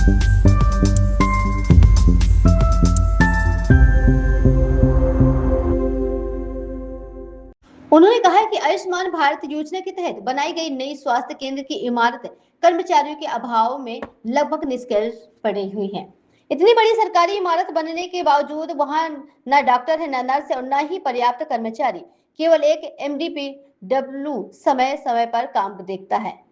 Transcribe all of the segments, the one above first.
उन्होंने कहा कि आयुष्मान भारत योजना के तहत बनाई गई नई स्वास्थ्य केंद्र की इमारत कर्मचारियों के अभाव में लगभग निष्क्रिय पड़ी हुई है। इतनी बड़ी सरकारी इमारत बनने के बावजूद वहां न डॉक्टर है, न नर्स है और न ही पर्याप्त कर्मचारी। केवल एक MDPW समय समय पर काम देखता है।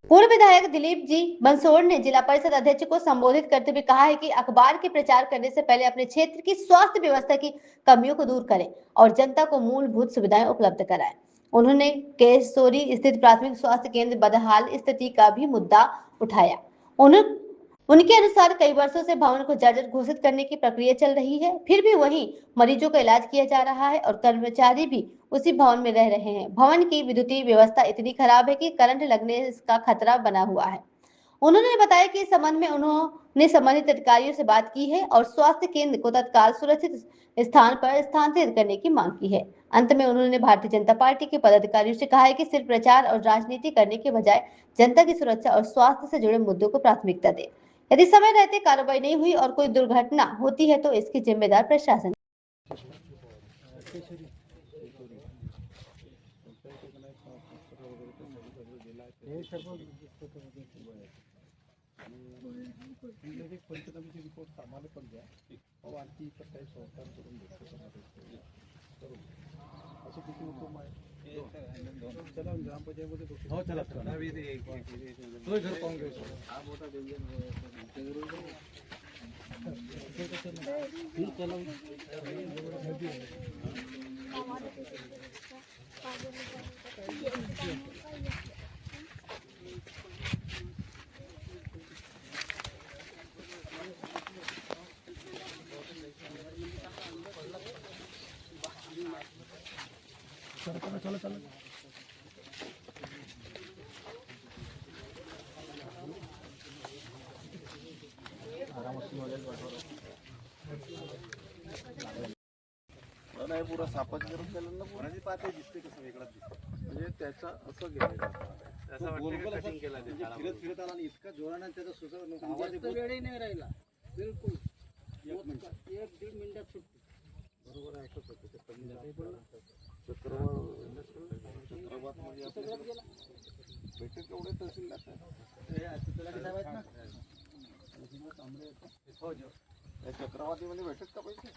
पूर्व विधायक दिलीप जी बंसोड़ ने जिला परिषद अध्यक्ष को संबोधित करते हुए कहा है कि अखबार के प्रचार करने से पहले अपने क्षेत्र की स्वास्थ्य व्यवस्था की कमियों को दूर करें और जनता को मूलभूत सुविधाएं उपलब्ध कराएं। उन्होंने केसोरी स्थित प्राथमिक स्वास्थ्य केंद्र बदहाल स्थिति का भी मुद्दा उठाया। उनके अनुसार कई वर्षों से भवन को जर्जर घोषित करने की प्रक्रिया चल रही है, फिर भी वहीं मरीजों का इलाज किया जा रहा है और कर्मचारी भी उसी भवन में रह रहे हैं। भवन की विद्युतीय व्यवस्था इतनी खराब है कि करंट लगने का खतरा बना हुआ है। उन्होंने बताया कि इस संबंध में उन्होंने संबंधित अधिकारियों से बात की है और स्वास्थ्य केंद्र को तत्काल सुरक्षित स्थान पर स्थानांतरित करने की मांग की है। अंत में उन्होंने भारतीय जनता पार्टी के पदाधिकारियों से कहा है कि सिर्फ प्रचार और राजनीति करने के बजाय जनता की सुरक्षा और स्वास्थ्य से जुड़े मुद्दों को प्राथमिकता दे। यदि समय रहते कार्रवाई नहीं हुई और कोई दुर्घटना होती है तो इसकी जिम्मेदार प्रशासन। चलो नाही पुरा सापाच करून केलं ना पुराची पाते दिसते कसं वेगळाच दिसतं म्हणजे त्याचा असं गेलं त्याचा वाटतं कटिंग केला ते फिरत फिरत आला आणि इतका जोराने त्याचा सुसर आवाज वेळही नाही राहिला बिलकुल 1-1.5 मिनिटात सुटतो बरोबर ऐकत होते ते कमी चक्रवात मध्ये आपल्याला बैठक एवढे तहसीलदार साहेब आहेत ना हो जो चक्रवातीमध्ये भेटत का पैसे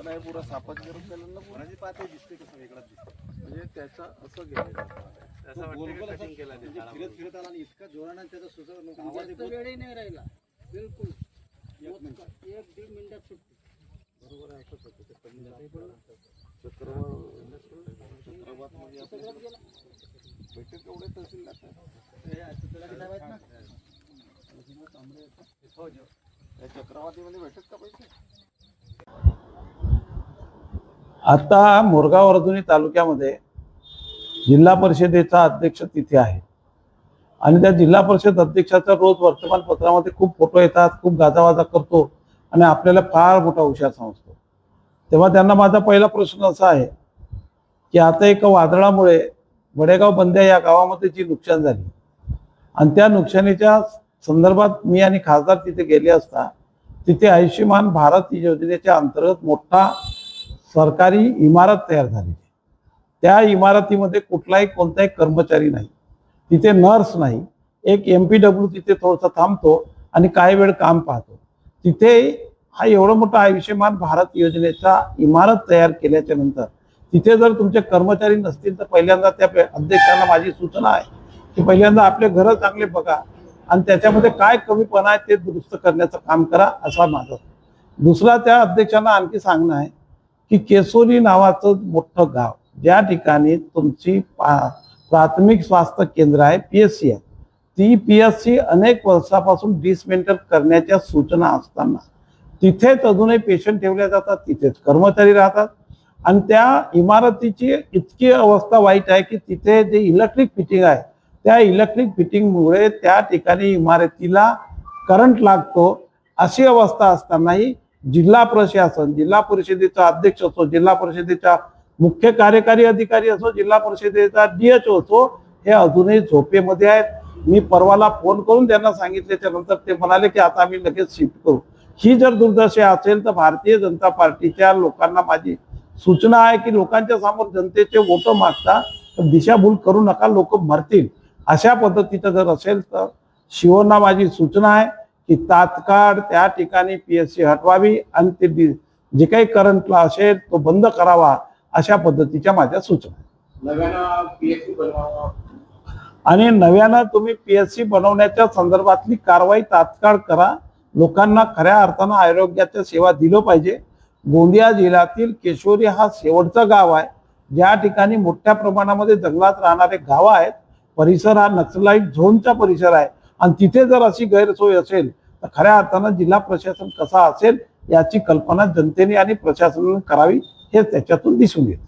नाही पुरा सापाच करून केलं ना पुराची पाते दिसते कसं वेगळाच दिसतं म्हणजे त्याचा असं गेलं त्याचा वाटतं कटिंग केला ते फिरत फिरत आला आणि इतका जोराने त्याचा सुसर आवाज वेळही नाही राहिला बिलकुल 1-1.5 मिनिटात सुटतो बरोबर ऐकत होते ते कमी चक्रवात मध्ये आपल्याला बैठक एवढे तहसीलदार साहेब आहेत ना हो जो चक्रवातीमध्ये भेटत का पैसे आता मोरगाव अर्जुनी तालुक्यामध्ये जिल्हा परिषदेचा अध्यक्ष तिथे आहे आणि त्या जिल्हा परिषद अध्यक्षाचा रोज वर्तमानपत्रामध्ये खूप फोटो येतात, खूप गाजावाजा करतो आणि आपल्याला फार मोठा हुशार समजतो। तेव्हा त्यांना माझा पहिला प्रश्न असा आहे की आता एका वादळामुळे वडेगाव बंद्या या गावामध्ये जी नुकसान झाली आणि त्या नुकसानीच्या संदर्भात मी आणि खासदार तिथे गेले असता तिथे आयुष्यमान भारत योजनेच्या अंतर्गत मोठा सरकारी इमारत तयार झाली। त्या इमारतीमध्ये कुठलाही कोणताही कर्मचारी नाही, तिथे नर्स नाही, एक MPW तिथे थोडासा थांबतो आणि काही वेळ काम पाहतो। तिथे हा एवढा मोठा आयुष्यमान भारत योजनेचा इमारत तयार केल्याच्या नंतर तिथे जर तुमचे कर्मचारी नसतील तर पहिल्यांदा त्या अध्यक्षांना माझी सूचना आहे की पहिल्यांदा आपले घर चांगले बघा आणि त्याच्यामध्ये काय कमीपणा आहे ते दुरुस्त करण्याचं काम करा असा माझा। दुसरा त्या अध्यक्षांना आणखी सांगणं आहे की केसोरी नावाचं मोठं गाव ज्या ठिकाणी तुमची प्राथमिक स्वास्थ्य केंद्र आहे PSC आहे, ती PSC अनेक वर्षापासून डिसमेंटल करण्याच्या सूचना असताना तिथेच अजूनही पेशंट ठेवले जातात, तिथेच कर्मचारी राहतात आणि त्या इमारतीची इतकी अवस्था वाईट आहे की तिथे जे इलेक्ट्रिक फिटिंग आहे त्या इलेक्ट्रिक फिटिंगमुळे त्या ठिकाणी इमारतीला करंट लागतो। अशी अवस्था असतानाही जिल्हा प्रशासन, जिल्हा परिषदेचा अध्यक्ष असो, जिल्हा परिषदेचा मुख्य कार्यकारी अधिकारी असो, जिल्हा परिषदेचा DHO असो, हे अजूनही झोपेमध्ये आहेत। मी परवाला फोन करून त्यांना सांगितल्याच्या नंतर ते म्हणाले की आता आम्ही लगेच शिफ्ट करू. ही जर दुर्दशा असेल तर भारतीय जनता पार्टीच्या लोकांना माझी सूचना आहे की लोकांच्या समोर जनतेचे वोट मागता तर दिशाभूल करू नका, लोक मरतील. अशा पद्धतीचं जर असेल तर शिवना माझी सूचना आहे की तात्काळ त्या ठिकाणी PSC हटवावी आणि ते जे काही करंटला असेल तो बंद करावा, अशा पद्धतीच्या माझ्या सूचना. नव्यानं PSC बनवावं आणि नव्यानं तुम्ही PSC बनवण्याच्या संदर्भातली कारवाई तात्काळ करा. लोकांना खऱ्या अर्थानं आरोग्याच्या सेवा दिलं पाहिजे. गोंदिया जिल्ह्यातील केशोरी हा शेवटचं गाव आहे ज्या ठिकाणी मोठ्या प्रमाणामध्ये जंगलात राहणारे गाव आहेत. परिसर हा नक्सलाईट झोनचा परिसर आहे आणि तिथे जर अशी गैरसोय असेल तर खऱ्या अर्थानं जिल्हा प्रशासन कसा असेल याची कल्पना जनतेने आणि प्रशासनाने करावी, हे त्याच्यातून दिसून येते.